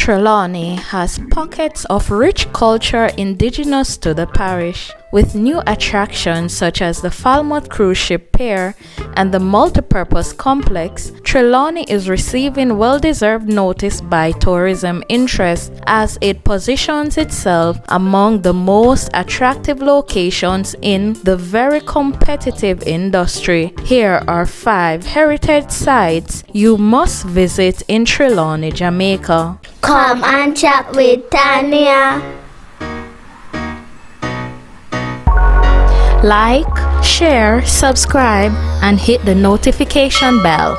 Trelawny has pockets of rich culture indigenous to the parish, with new attractions such as the Falmouth Cruise Ship Pier and the multipurpose complex. Trelawny is receiving well-deserved notice by tourism interest as it positions itself among the most attractive locations in the very competitive industry. Here are 5 heritage sites you must visit in Trelawny, Jamaica. Come and chat with Tania. Like, share, subscribe, and hit the notification bell.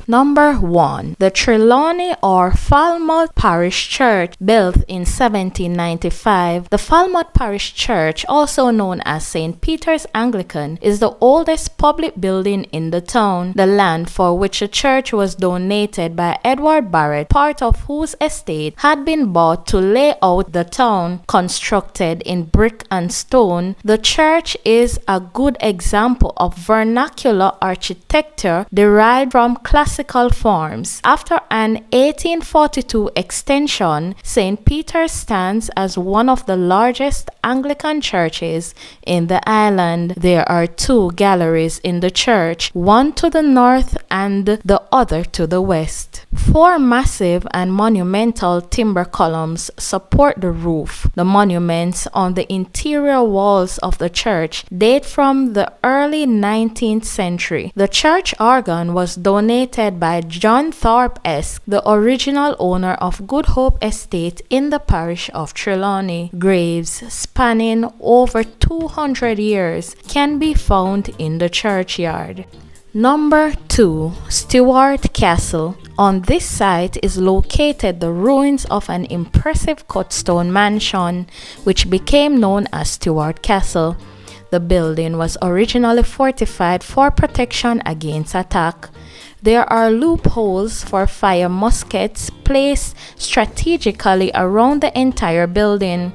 Number 1. The Trelawny or Falmouth Parish Church, built in 1795. The Falmouth Parish Church, also known as St. Peter's Anglican, is the oldest public building in the town. The land for which the church was donated by Edward Barrett, part of whose estate had been bought to lay out the town. Constructed in brick and stone, the church is a good example of vernacular architecture derived from classical forms. After an 1842 extension, St. Peter's stands as one of the largest Anglican churches in the island. There are 2 galleries in the church, one to the north and the other to the west. 4 massive and monumental timber columns support the roof. The monuments on the interior walls of the church date from the early 19th century. The church organ was donated by John Thorpe Esk, the original owner of Good Hope Estate in the parish of Trelawny. Graves spanning over 200 years can be found in the churchyard. Number 2. Stewart Castle. On this site is located the ruins of an impressive cut-stone mansion which became known as Stewart Castle. The building was originally fortified for protection against attack. There are loopholes for fire muskets placed strategically around the entire building.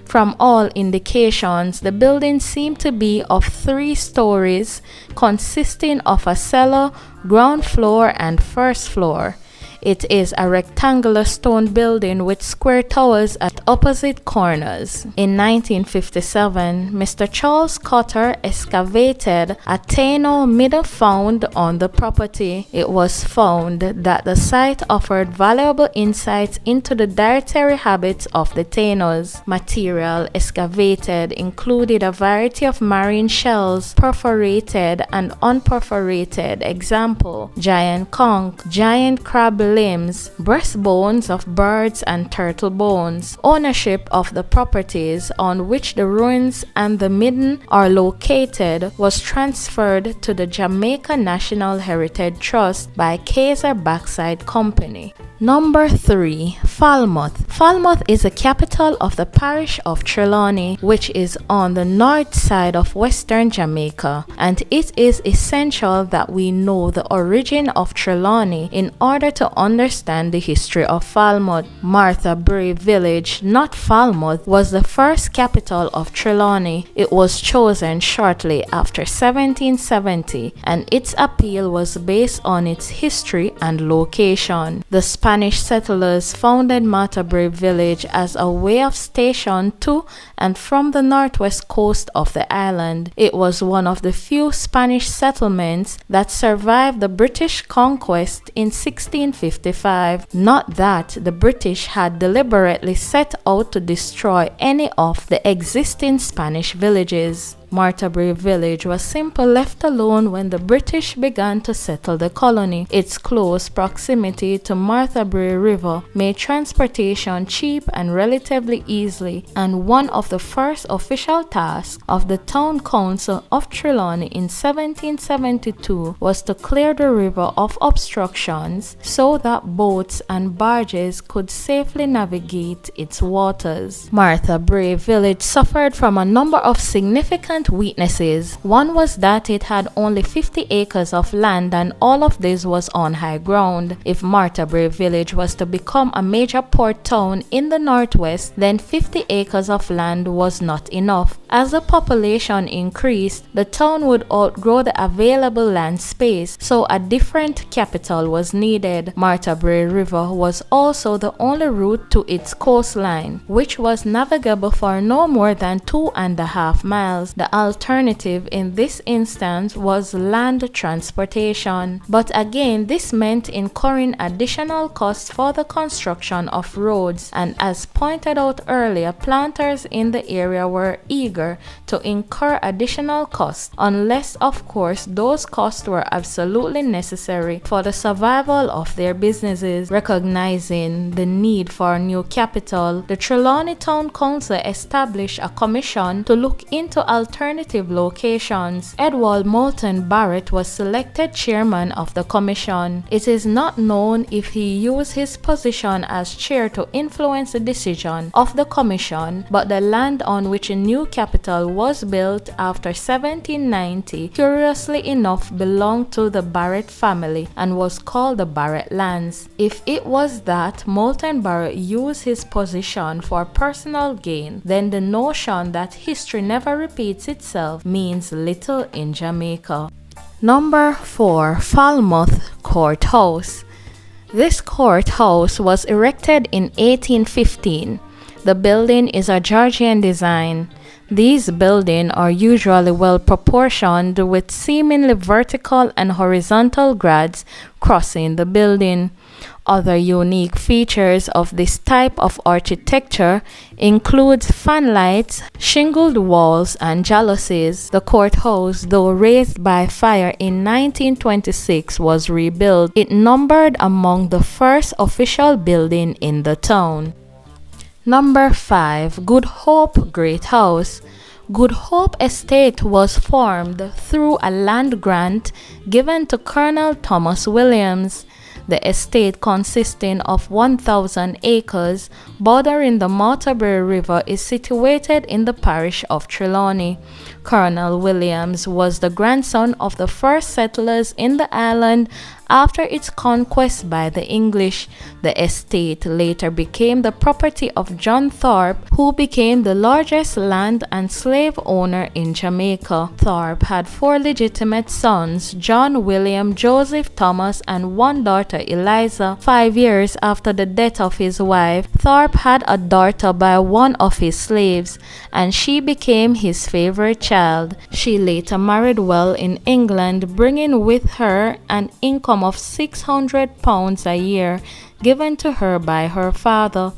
From all indications, the building seemed to be of 3 stories, consisting of a cellar, ground floor, and first floor. It is a rectangular stone building with square towers at opposite corners. In 1957, Mr. Charles Cotter excavated a Taino middle found on the property. It was found that the site offered valuable insights into the dietary habits of the Tainos. Material excavated included a variety of marine shells, perforated and unperforated. Example: giant conch, giant crab limbs, breastbones of birds and turtle bones. Ownership of the properties on which the ruins and the midden are located was transferred to the Jamaica National Heritage Trust by Kaiser Backside Company. Number 3. Falmouth. Falmouth is the capital of the parish of Trelawny, which is on the north side of western Jamaica, and it is essential that we know the origin of Trelawny in order to understand the history of Falmouth. Martha Brae Village, not Falmouth, was the first capital of Trelawny. It was chosen shortly after 1770, and its appeal was based on its history and location. The Spanish settlers founded Martha Brae Village as a way of station to and from the northwest coast of the island. It was one of the few Spanish settlements that survived the British conquest in 1655. Not that the British had deliberately set out to destroy any of the existing Spanish villages. Martha Brae Village was simply left alone when the British began to settle the colony. Its close proximity to Martha Brae River made transportation cheap and relatively easily, and one of the first official tasks of the Town Council of Trelawny in 1772 was to clear the river of obstructions so that boats and barges could safely navigate its waters. Martha Brae Village suffered from a number of significant different weaknesses. One was that it had only 50 acres of land, and all of this was on high ground. If Marthabury Village was to become a major port town in the northwest, then 50 acres of land was not enough. As the population increased, the town would outgrow the available land space, so a different capital was needed. Marthabury River was also the only route to its coastline, which was navigable for no more than 2.5 miles. The alternative in this instance was land transportation. But again, this meant incurring additional costs for the construction of roads, and as pointed out earlier, planters in the area were eager to incur additional costs, unless of course those costs were absolutely necessary for the survival of their businesses. Recognizing the need for a new capital, the Trelawny Town Council established a commission to look into alternative locations. Edward Moulton Barrett was selected chairman of the commission. It is not known if he used his position as chair to influence the decision of the commission, but the land on which a new capital was built after 1790, curiously enough, belonged to the Barrett family and was called the Barrett lands. If it was that Moulton Barrett used his position for personal gain, then the notion that history never repeats itself means little in Jamaica. Number 4. Falmouth Courthouse. This courthouse was erected in 1815. The building is a Georgian design. These buildings are usually well proportioned with seemingly vertical and horizontal grads crossing the building. Other unique features of this type of architecture includes fanlights, shingled walls, and jalousies. The courthouse, though razed by fire in 1926, was rebuilt. It numbered among the first official building in the town. Number 5. Good Hope Great House. Good Hope Estate was formed through a land grant given to Colonel Thomas Williams. The estate, consisting of 1,000 acres bordering the Marthabury River, is situated in the parish of Trelawny. Colonel Williams was the grandson of the first settlers in the island after its conquest by the English. The estate later became the property of John Thorpe, who became the largest land and slave owner in Jamaica. Thorpe had 4 legitimate sons, John, William, Joseph, Thomas, and 1 daughter, Eliza. 5 years after the death of his wife, Thorpe had a daughter by one of his slaves, and she became his favorite child. She later married well in England, bringing with her an income of £600 a year given to her by her father.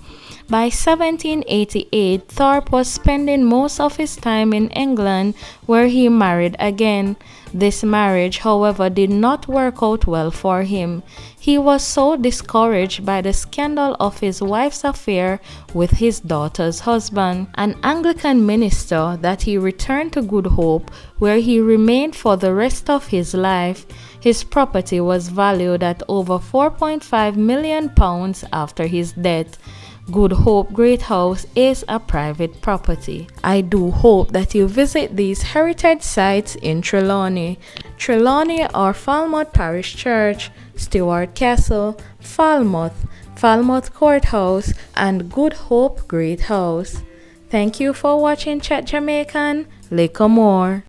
By 1788, Thorpe was spending most of his time in England, where he married again. This marriage, however, did not work out well for him. He was so discouraged by the scandal of his wife's affair with his daughter's husband, an Anglican minister, that he returned to Good Hope, where he remained for the rest of his life. His property was valued at over £4.5 million after his death. Good Hope Great House is a private property. I do hope that you visit these heritage sites in Trelawny or Falmouth Parish Church, Stewart Castle, Falmouth Courthouse, and Good Hope Great House. Thank you for watching Chat Jamaican. Lick more.